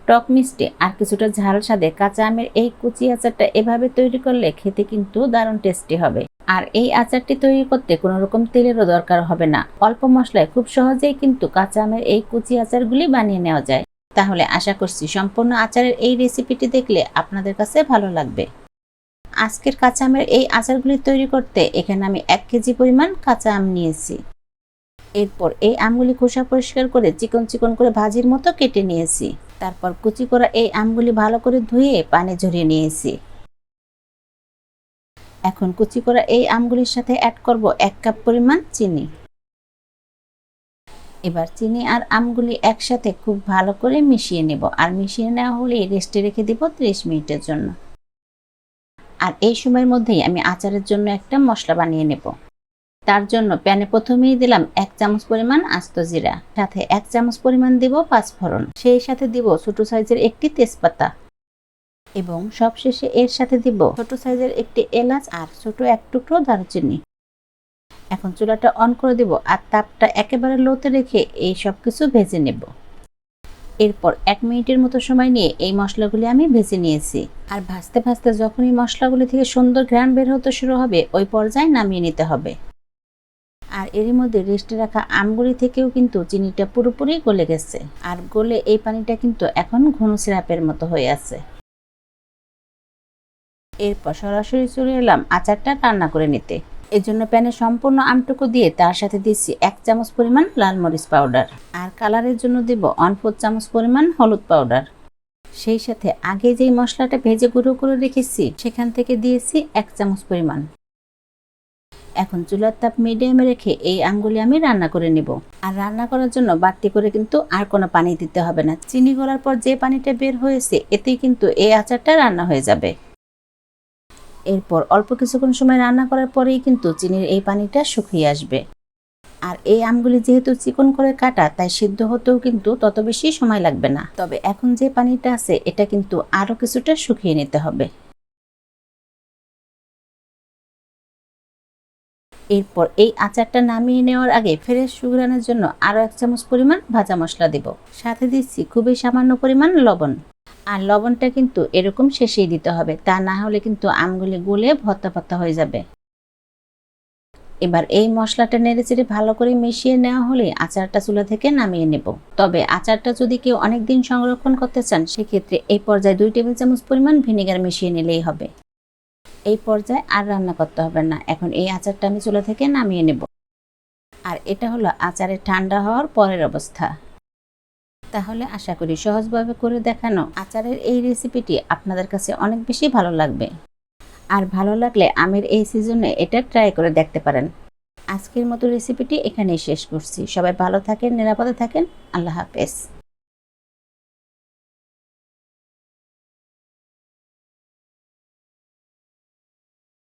টক মিষ্টি আর কিছুটা ঝাল স্বাদে কাঁচা আমের এই কুচি আচারটা এভাবে তৈরি করলে খেতে কিন্তু দারুণ টেস্টি হবে। আর এই আচারটি তৈরি করতে কোনো রকম তেলেরও দরকার হবে না। অল্প মশলায় খুব সহজেই কিন্তু কাঁচা আমের এই কুচি আচারগুলি বানিয়ে নেওয়া যায়। তাহলে আশা করছি সম্পূর্ণ আচারের এই রেসিপিটি দেখলে আপনাদের কাছে ভালো লাগবে। আজকের কাঁচা আমের এই আচারগুলি তৈরি করতে এখানে আমি 1 কেজি পরিমাণ কাঁচা আম নিয়েছি। এরপর এই আমগুলি খোসা পরিষ্কার করে চিকন চিকন করে ভাজির মতো কেটে নিয়েছি। তারপর কুচি করা এই আমগুলি ভালো করে ধুয়ে পানি ঝরিয়ে নিয়েছি। এখন কুচি করা এই আমগুলির সাথে অ্যাড করব 1 কাপ পরিমাণ চিনি। এবার চিনি আর আমগুলি একসাথে খুব ভালো করে মিশিয়ে নেব। আর মিশিয়ে নেওয়া হলে রেস্টে রেখে দিব 30 মিনিটের জন্য। আর এই সময়ের মধ্যেই আমি আচারের জন্য একটা মশলা বানিয়ে নেব। তার জন্য প্যানে প্রথমেই দিলাম 1 চামচ পরিমাণ আস্ত জিরা, সাথে 1 চামচ পরিমাণ দিব পাঁচফোড়ন, সেই সাথে দিব ছোট সাইজের একটি তেজপাতা এবং সবশেষে এর সাথে দিব ছোট সাইজের একটি এলাচ আর ছোট এক টুকরো দারুচিনি। এখন চুলাটা অন করে দিব আর তাপটা একেবারে লোতে রেখে এই সব কিছু ভেজে নেব। এরপর 1 মিনিটের মতো সময় নিয়ে এই মশলাগুলি আমি ভেজে নিয়েছি। আর ভাজতে ভাজতে যখন এই মশলাগুলি থেকে সুন্দর ঘ্রাণ বের হতে শুরু হবে, ওই পর্যায়ে নামিয়ে নিতে হবে। আর এরই মধ্যে রেস্টে রাখা আমগুলি থেকেও কিন্তু চিনিটা পুরোপুরি গলে গেছে। আর গলে এই পানিটা কিন্তু এখন ঘন সিরাপের মতো হয়ে আছে। এরপর সরাসরি চলে এলাম আচারটা রান্না করে নিতে। এজন্য প্যানে সম্পূর্ণ আমটুকু দিয়ে তার সাথে দিচ্ছি 1 চামচ পরিমাণ লাল মরিচ পাউডার আর কালারের জন্য দিব 1/4 চামচ পরিমাণ হলুদ পাউডার। সেই সাথে আগে যেই মশলাটা ভেজে গুঁড়ো করে রেখেছি সেখান থেকে দিয়েছি 1 চামচ পরিমাণ। এখন চুলার তাপ মিডিয়ামে রেখে এই আমগুলি আমি রান্না করে নেব। আর রান্না করার জন্য বাড়তি করে কিন্তু আর কোনো পানি দিতে হবে না। চিনি গলার পর যে পানিটা বের হয়েছে এতেই কিন্তু এই আচারটা রান্না হয়ে যাবে। এরপর অল্প কিছুক্ষণ সময় রান্না করার পরেই কিন্তু চিনির এই পানিটা শুকিয়ে আসবে। আর এই আমগুলি যেহেতু চিকন করে কাটা, তাই সিদ্ধ হতেও কিন্তু তত বেশি সময় লাগবে না। তবে এখন যে পানিটা আছে এটা কিন্তু আরো কিছুটা শুকিয়ে নিতে হবে। এরপর এই আচারটা নামিয়ে নেওয়ার আগে ফ্রেশ সুঘ্রাণের জন্য আরো 1 চামচ পরিমাণ ভাজা মশলা দেব। সাথে দিচ্ছি খুবই সামান্য পরিমাণ লবণ। আর লবণটা কিন্তু এরকম শেষেই দিতে হবে, তা না হলে কিন্তু আমগুলি গলে ভর্তা ভর্তা হয়ে যাবে। এবার এই মশলাটা নেড়েচেড়ে ভালো করে মিশিয়ে নেওয়া হলে আচারটা চুলা থেকে নামিয়ে নেব। তবে আচারটা যদি কেউ অনেকদিন সংরক্ষণ করতে চান সেক্ষেত্রে এই পর্যায়ে 2 টেবিল চামচ পরিমাণ ভিনেগার মিশিয়ে নিলেই হবে। এই পর্যায়ে আর রান্না করতে হবে না। এখন এই আচারটা আমি চুলা থেকে নামিয়ে নেব। আর এটা হলো আচারের ঠান্ডা হওয়ার পরের অবস্থা। তাহলে আশা করি সহজভাবে করে দেখানো আচারের এই রেসিপিটি আপনাদের কাছে অনেক বেশি ভালো লাগবে। আর ভালো লাগলে আমের এই সিজনে এটা ট্রাই করে দেখতে পারেন। আজকের মতো রেসিপিটি এখানেই শেষ করছি। সবাই ভালো থাকেন, নিরাপদে থাকেন। আল্লাহ হাফেজ।